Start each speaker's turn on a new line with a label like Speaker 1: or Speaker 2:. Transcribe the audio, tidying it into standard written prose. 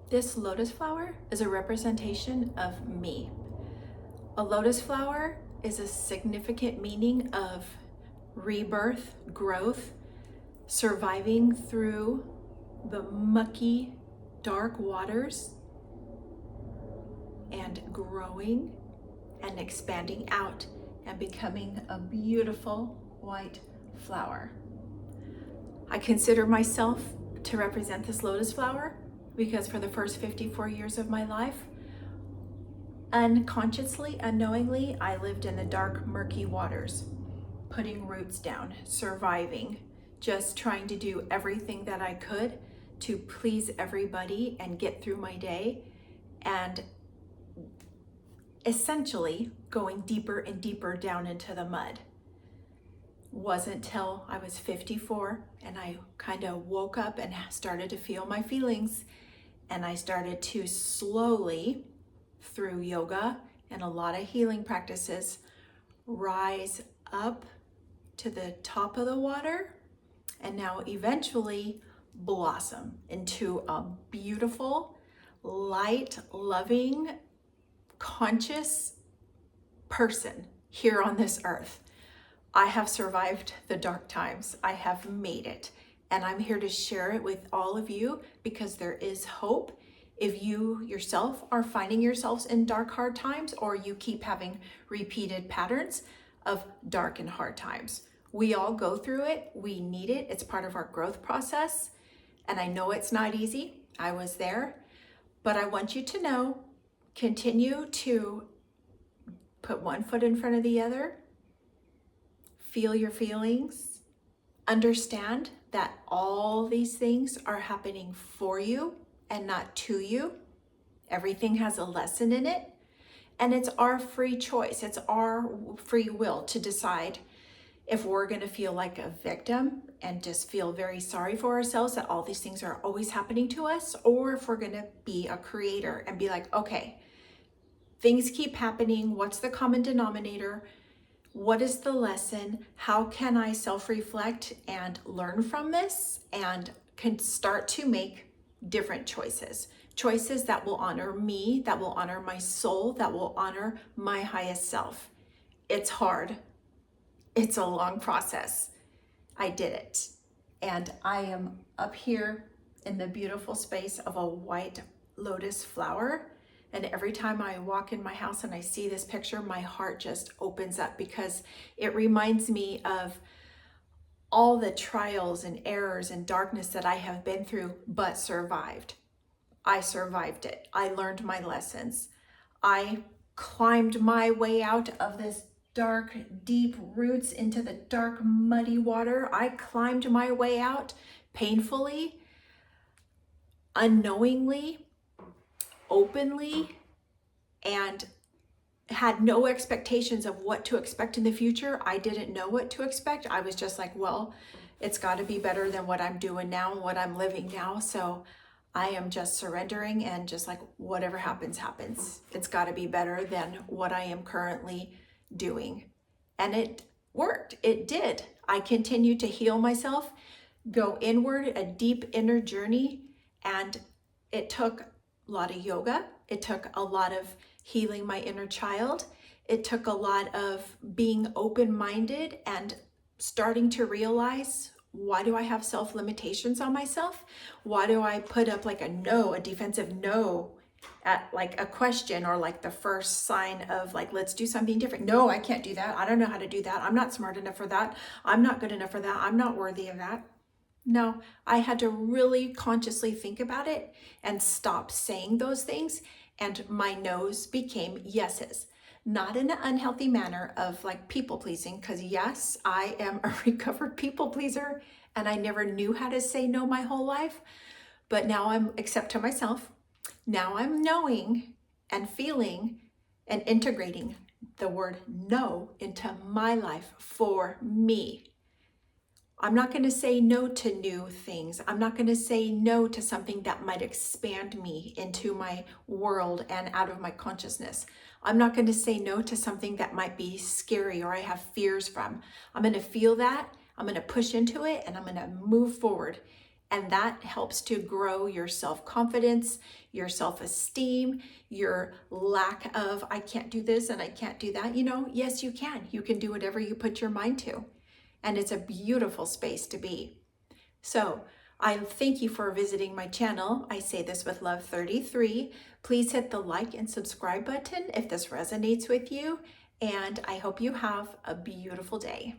Speaker 1: This lotus flower is a representation of me. A lotus flower is a significant meaning of rebirth, growth, surviving through the mucky, dark waters, and growing and expanding out and becoming a beautiful white flower. I consider myself to represent this lotus flower because for the first 54 years of my life, unconsciously, unknowingly, I lived in the dark, murky waters, putting roots down, surviving, just trying to do everything that I could to please everybody and get through my day, and essentially going deeper and deeper down into the mud. Wasn't till I was 54 and I kind of woke up and started to feel my feelings, and I started to slowly, through yoga and a lot of healing practices, rise up to the top of the water and now eventually blossom into a beautiful, light, loving, conscious person here on this earth. I have survived the dark times. I have made it. And I'm here to share it with all of you because there is hope. If you yourself are finding yourselves in dark, hard times, or you keep having repeated patterns of dark and hard times, we all go through it. We need it. It's part of our growth process. And I know it's not easy. I was there. But I want you to know, continue to put one foot in front of the other. Feel your feelings. Understand that all these things are happening for you and not to you. Everything has a lesson in it. And it's our free choice. It's our free will to decide if we're going to feel like a victim and just feel very sorry for ourselves that all these things are always happening to us, or if we're going to be a creator and be like, okay, things keep happening. What's the common denominator? What is the lesson? How can I self-reflect and learn from this and can start to make different choices? Choices that will honor me, that will honor my soul, that will honor my highest self. It's hard. It's a long process. I did it. And I am up here in the beautiful space of a white lotus flower. And every time I walk in my house and I see this picture, my heart just opens up because it reminds me of all the trials and errors and darkness that I have been through, but survived. I survived it. I learned my lessons. I climbed my way out of this dark, deep roots into the dark, muddy water. I climbed my way out painfully, unknowingly, openly, and had no expectations of what to expect in the future. I didn't know what to expect. I was just like, well, it's got to be better than what I'm doing now and what I'm living now. So I am just surrendering and just like, whatever happens, happens. It's got to be better than what I am currently doing. And it worked. It did. I continued to heal myself, go inward, a deep inner journey. And it took a lot of yoga. It took a lot of healing my inner child. It took a lot of being open-minded and starting to realize, why do I have self-limitations on myself? Why do I put up like a no, a defensive no at like a question, or like the first sign of like, let's do something different? No, I can't do that. I don't know how to do that. I'm not smart enough for that. I'm not good enough for that. I'm not worthy of that. No, I had to really consciously think about it and stop saying those things. And my no's became yeses, not in an unhealthy manner of like people pleasing, because yes, I am a recovered people pleaser and I never knew how to say no my whole life. But now I'm accept to myself. Now I'm knowing and feeling and integrating the word no into my life for me. I'm not going to say no to new things. I'm not going to say no to something that might expand me into my world and out of my consciousness. I'm not going to say no to something that might be scary or I have fears from. I'm going to feel that. I'm going to push into it and I'm going to move forward. And that helps to grow your self-confidence, your self-esteem, your lack of, I can't do this and I can't do that. You know, yes, you can. You can do whatever you put your mind to. And it's a beautiful space to be. So I thank you for visiting my channel. I say this with love 33. Please hit the like and subscribe button if this resonates with you. And I hope you have a beautiful day.